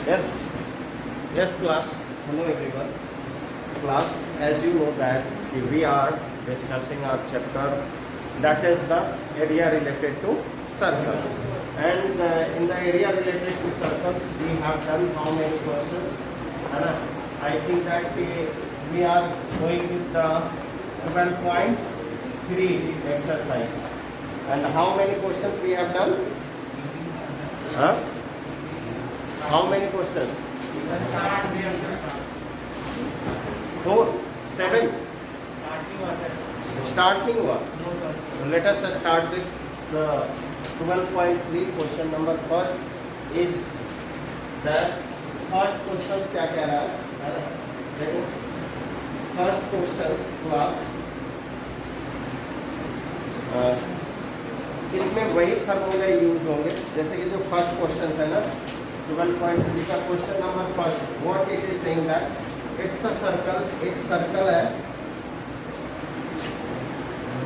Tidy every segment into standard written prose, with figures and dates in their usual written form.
Yes, yes, class. Hello, everyone. Class, as you know that we are discussing our chapter that is the area related to circle. And in the area related to circles, we have done how many questions? And I think that we are going with the 12.3 exercise. And how many questions we have done? Huh? How many questions? 4, 7. Start नहीं हुआ. Let us start this. The 12.3 question number first is that first questions क्या कह रहा है? देखो first questions class. इसमें वही formula use होंगे जैसे कि जो फर्स्ट क्वेश्चन है ना 12.3 का question number first what it is saying that it's a circle. एक सर्कल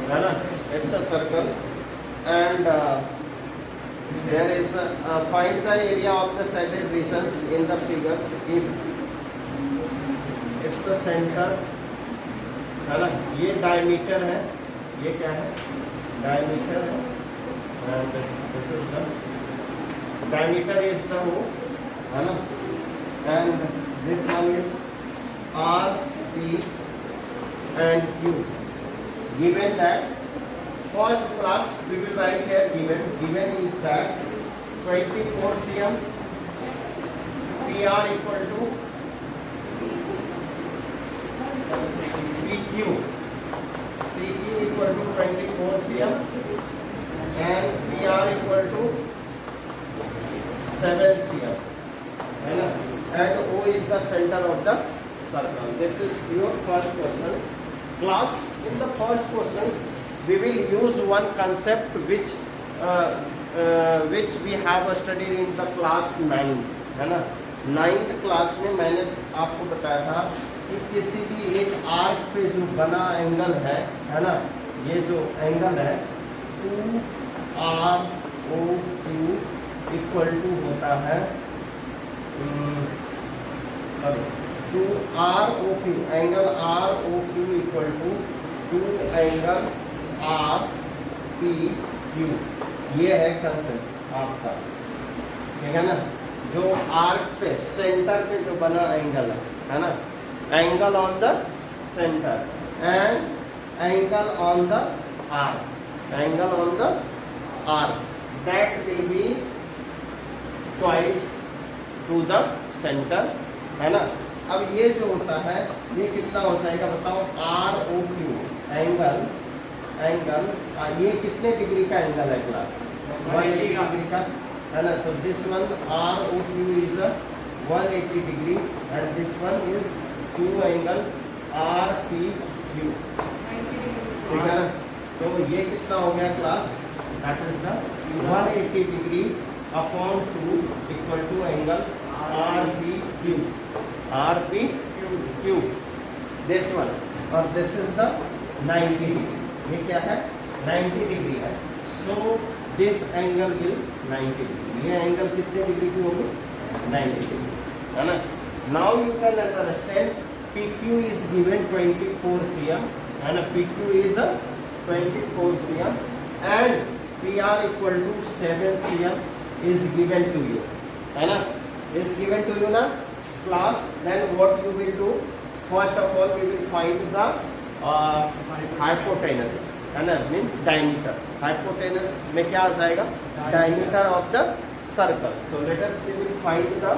है ना. It's a circle and there is find the area of the shaded regions in the figures if it's a centre है ना. ये diameter है. ये क्या है? डायमीटर है. And this is the diameter is the O, है ना. And this one is R, P and Q. Given that first class we will write here given is that 24 cm PR equal to PQ. PQ equal to 24 cm. And PR equal to 7 cm, है ना. And O is the center of the circle. This is your first question. Class, in the first questions, we will use one concept which we have studied in the class 9, है ना. 9th class में मैंने आपको बताया था कि किसी भी एक आर्क पे जो बना एंगल है ना. ये जो एंगल है 2ROQ इक्वल टू होता है 2ROQ. Angle ROQ equal to 2 angle RPQ. ये है कंसेप्ट आपका, ठीक है ना. जो आर्क पे सेंटर पे जो बना एंगल है ना. Angle on the centre and angle on the arc. Angle on the arc that will be twice to the center, है ना. अब ये जो होता है ये कितना हो जाएगा बताओ. ROQ एंगल ये कितने डिग्री का एंगल है क्लास? 180 डिग्री का, है ना. तो this one ROQ is 180 degree and this one is 2 angle RPQ, ठीक है ना. तो ये कितना हो गया class? That is the 180 degree upon 2 equal to angle RPQ. This one और दिस इज द 90 डिग्री. ये क्या है? 90 डिग्री है. So this angle will 90 degree. ये एंगल कितने डिग्री की होगी? 90 डिग्री, है ना. Now you can understand PQ is given 24 cm, है ना. PQ is 24 cm and PR equal to 7 cm is given to you, है ना. is given to you ना class. Then what you will do? First of all we will find the hypotenuse, है ना. means diameter. hypotenuse में क्या आ जाएगा? diameter of the circle. So let us we will find the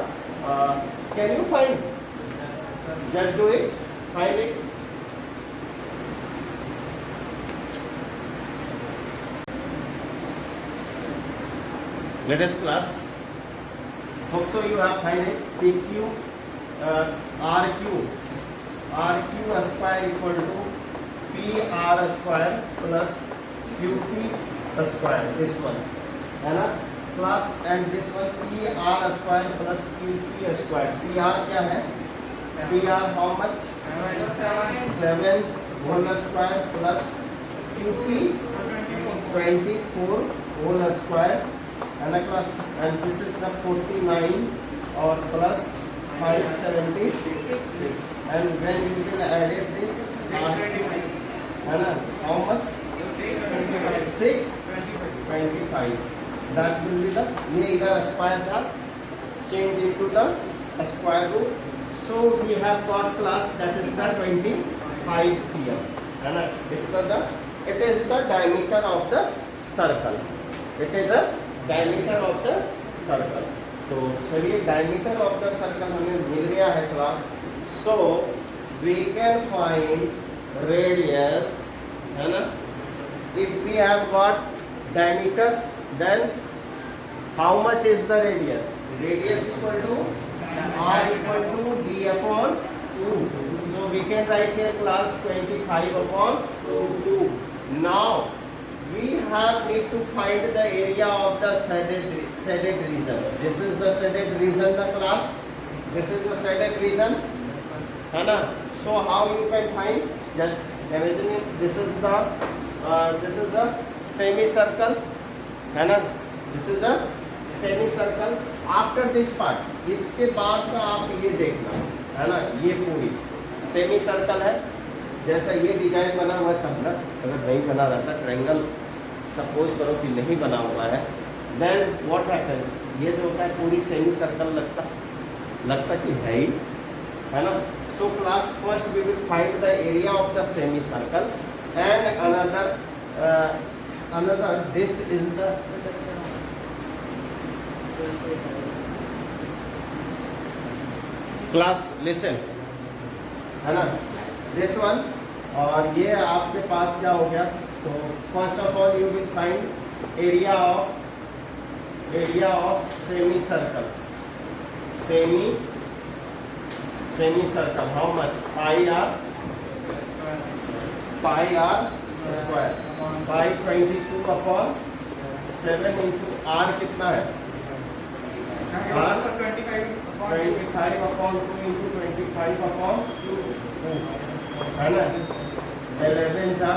can you find? Just do it. Find it. Let us class. Hope so you have find it. PQ RQ square equal to PR square plus QP square. This one, है ना class. And this one PR square plus QP square. PR क्या है? PR how much? 7 whole square plus QP 24 whole square, and this is the 49 और plus 576 and when you will add it this है ना, how much 625 that will be the, ये इधर square था, change into the square root, so we have got plus that is the 25 cm है ना. It is the diameter of the circle. It is a diameter of the circle. तो चलिए diameter of the circle हमें मिल गया है class. So we can find radius है ना. If we have got diameter, then how much is the radius? Radius equal to r equal to d upon 2. So we can write here class 25 upon 2. Now we need to find the area of the shaded region. This is the shaded region, the class. This is the shaded region, है ना. So how you can find? Just imagine it. This is a semicircle, है ना. This is a semicircle. After this part, इसके बाद का आप ये देखना, है ना. ये पूरी semicircle है. जैसा ये डिजाइन बना हुआ था ना, अगर नहीं बना रहता, ट्रायंगल सपोज करो कि नहीं बना हुआ है, देन व्हाट हैपेंस, ये जो होता है पूरी सेमी सर्कल लगता कि है ना. So class first we will find the area of the semi circle and another this is the class listen, है ना, दिस वन. और ये आपके पास क्या हो गया, तो first of all you will find area of semicircle. Semicircle how much, pi r square, pi 22 upon 7 into r कितना है, आर 25 अपॉन 2 इंटू 25 अपॉन 2 है ना. 11 सा,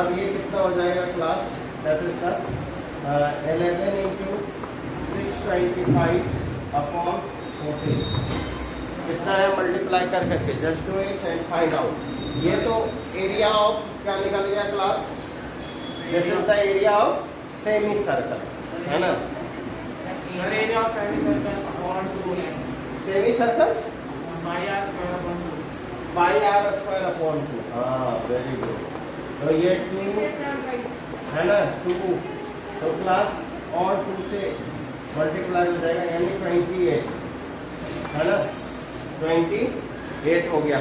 अब ये कितना हो जाएगा class, that is the 11 into 625 upon 40 कितना है, मल्टीप्लाई करके just do it and find out. ये तो एरिया ऑफ क्या निकल गया class, this is the area of semicircle, है ना. Area of semicircle upon 2 semi circle by r by square upon 2. R square upon 2. हाँ, very good. तो ये 2 है ना, 2 तो क्लास और 2 से मल्टीप्लाई हो जाएगा, यानी 28 है ना, 28 हो गया.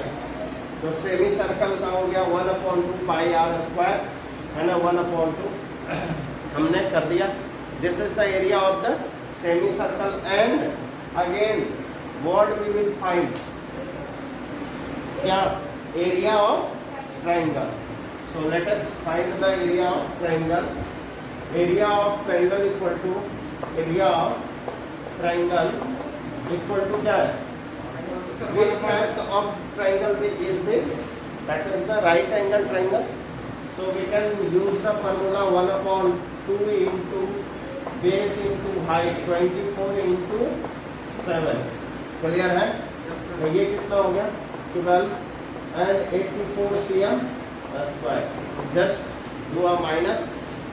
तो सेमी सर्कल का हो गया 1/2 पाई आर स्क्वायर, है ना, 1/2 हमने कर दिया. This is the area of the semi circle and again what we will find, क्या, area of triangle. So let us find the area of triangle. Area of triangle equal to area of triangle equal to क्या है, which type of triangle is this, that is the right angle triangle. So we can use the formula 1/2 into base into height 24 into 7. Clear है. तो ये कितना हो गया 12 and 84 cm square. Just do a minus,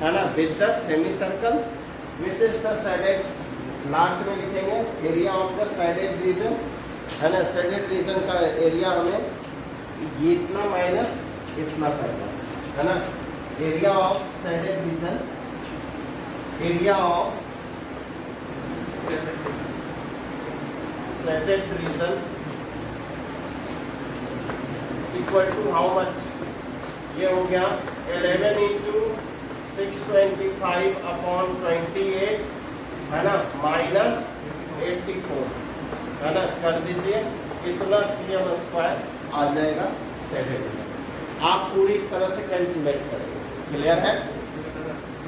है ना, with the semicircle which is the shaded. Last में लिखेंगे area of the shaded region, है ना. shaded region का एरिया हमें ये इतना माइनस इतना करना है ना. Area of shaded region, area of shaded region equal to how much, ये हो गया 11 इंटू 625 अपॉन 28 है ना, माइनस 84 है ना. कर दीजिए, कितना cm स्क्वायर आ जाएगा shaded region. आप पूरी तरह से कैलकुलेट करेंगे. क्लियर है,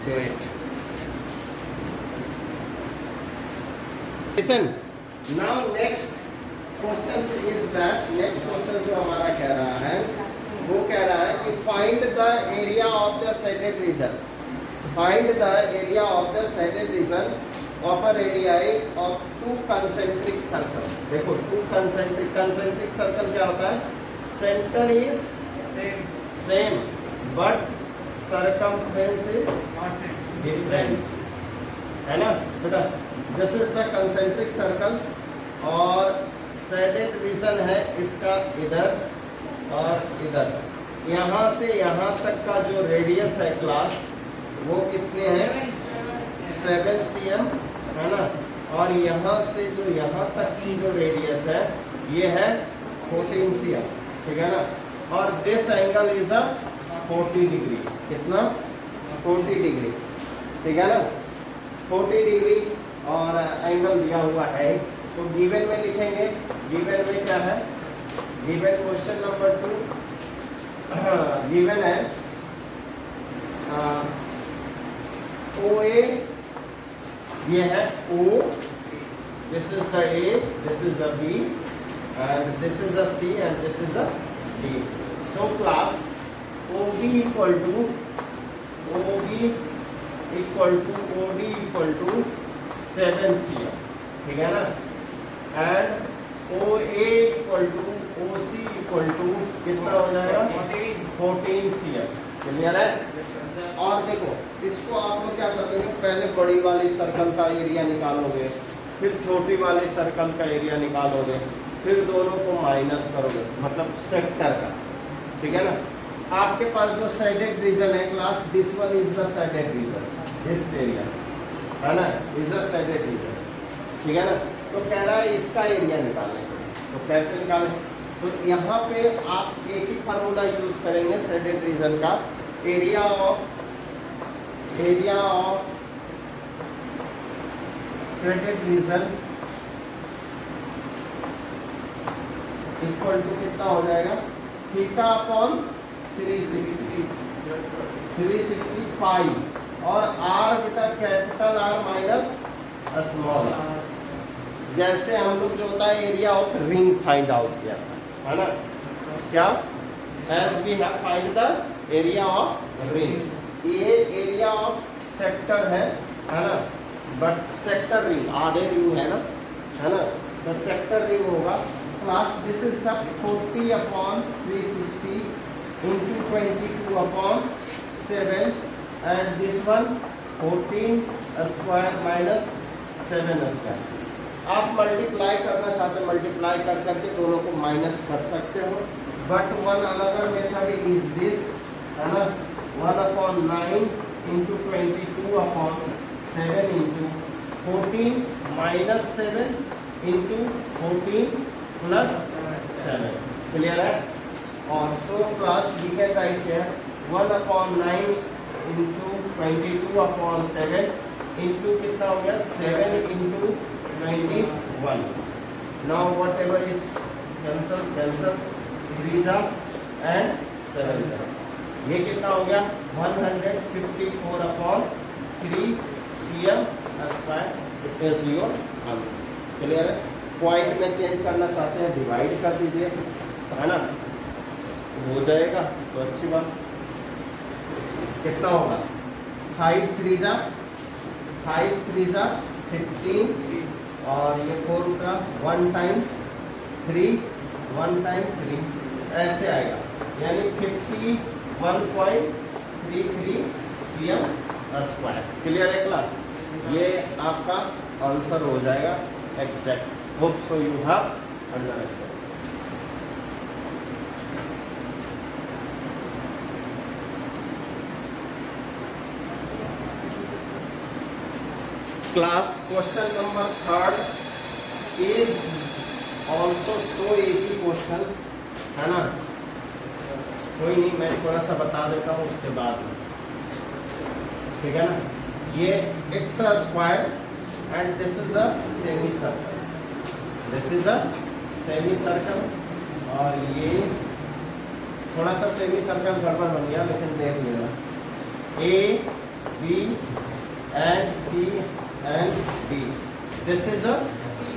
do it. Listen now next question is that, next question जो हमारा कह रहा है वो कह रहा है कि find the area of the shaded region. Find the area of the shaded region upper radii of two concentric circles. देखो two concentric circle क्या होता है? Center is same but circumference is different, है ना बेटा? This is the concentric circles और shaded region है इसका इधर और इधर। यहाँ से यहाँ तक का जो रेडियस है क्लास वो कितने हैं? 7 cm, है ना? और यहाँ से जो यहाँ तक की जो रेडियस है ये है 14 cm, ठीक है ना? और this angle is a 40 degree. कितना? 40 डिग्री, ठीक है ना? 40 डिग्री और एंगल दिया हुआ है। तो गिवन में लिखेंगे। गिवन में क्या है? गिवन क्वेश्चन नंबर 2 गिवन है OA, ये है O, this is the A, this is the B and this is a C and this is a D. So class OB equal to OD equal to 7 cm, ठीक है ना? And OA equal to OC equal to कितना हो जाएगा? 14 cm। Clear है? और देखो इसको आप लोग क्या करोगे? पहले बड़ी वाली सर्कल का एरिया निकालोगे, फिर छोटी वाली सर्कल का एरिया निकालोगे, फिर दोनों को माइनस करोगे, मतलब सेक्टर का, ठीक है ना? आपके पास जो साइडेड रीजन है class, this one is the shaded region, this area, है ना? इज द साइडेड रीजन, ठीक है ना? तो कह रहा है इसका एरिया निकालने को, तो कैसे निकालें? तो यहाँ पे आप एक ही फार्मूला यूज करेंगे साइडेड रीजन का। Area of sided region equal to कितना हो जाएगा? थीटा अपॉन 360 पाई और आर बेटा capital R minus small r. जैसे हम लोग जो होता है area of ring find out किया था, है ना? क्या? As we have find the area of ring. ये एरिया ऑफ सेक्टर है ना? बट सेक्टर रिंग आधे रिंग है ना? द सेक्टर रिंग होगा class, this is the 40 upon 360 into 22 upon 7 and this one 14 square minus 7 square। आप multiply करना चाहते हैं, मल्टीप्लाई कर करके दोनों को माइनस कर सकते हो, but one another method is this, है ना? 1 upon 9 into 22 upon 7 into 14 minus 7 into 14 plus 7। Clear है? और so class we can write here 1 upon 9 into 22 upon 7 into कितना हो गया? 7 into 21। now whatever is cancel 3 and 7 ये कितना हो गया? 154 upon 3 cm square। It is your answer. Clear है? पॉइंट में चेंज करना चाहते हैं डिवाइड कर दीजिए, है ना? हो जाएगा तो अच्छी बात। कितना होगा? 5 3 जा 15 और ये 4 का 1 times 3 1 times 3 ऐसे आएगा, यानी 51.33 cm स्क्वायर। क्लियर है क्लास? ये आपका आंसर हो जाएगा exact. Hope so you have understood. Class question number 3 is also so easy questions, है ना? कोई नहीं, मैं थोड़ा सा बता देता हूँ उसके बाद में, ठीक है ना? ये x square and this is a semi circle, this is a semi circle, और ये थोड़ा सा सेमी सर्कल गड़बड़ बन गया, लेकिन देख लेना। A B and C and D, this is a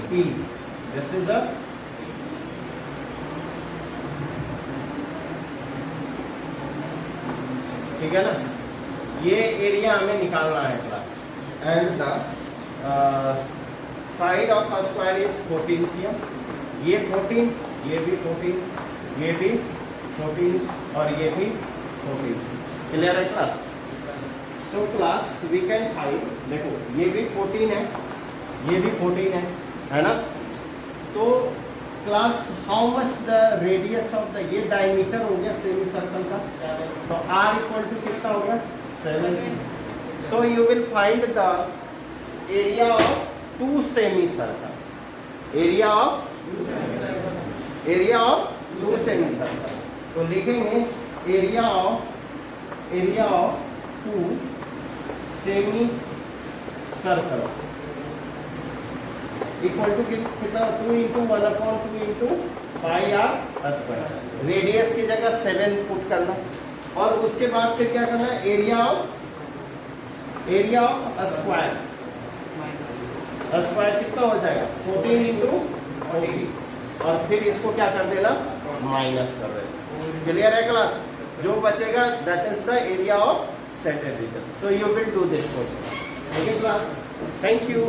P, this is a ठीक है ना? ये एरिया हमें निकालना है class, and the side of a square is 14 cm. ये 14, ये भी 14, ये भी 14 और ये भी 14. क्लियर है class? So class we can find, देखो ये भी 14 है, ये भी 14 है ना? तो class how much the radius of the, ये डायमीटर हो गया सेमी सर्कल का, तो r इक्वल टू कितना हो गया 7. So you will find the area of 2 semi circle, area of 2 semi circle. तो लिखेंगे area of 2 semi circle equal to कितना 2 into 1/2 into pi r square. Radius की जगह 7 पुट करना और उसके बाद फिर क्या करना है एरिया ऑफ स्क्वायर. स्क्वायर कितना हो जाएगा 14 इंटू 40 और फिर इसको क्या कर देना माइनस कर देना. क्लियर है क्लास? जो बचेगा that is the area of set region. So you will do this question. Okay class, thank you.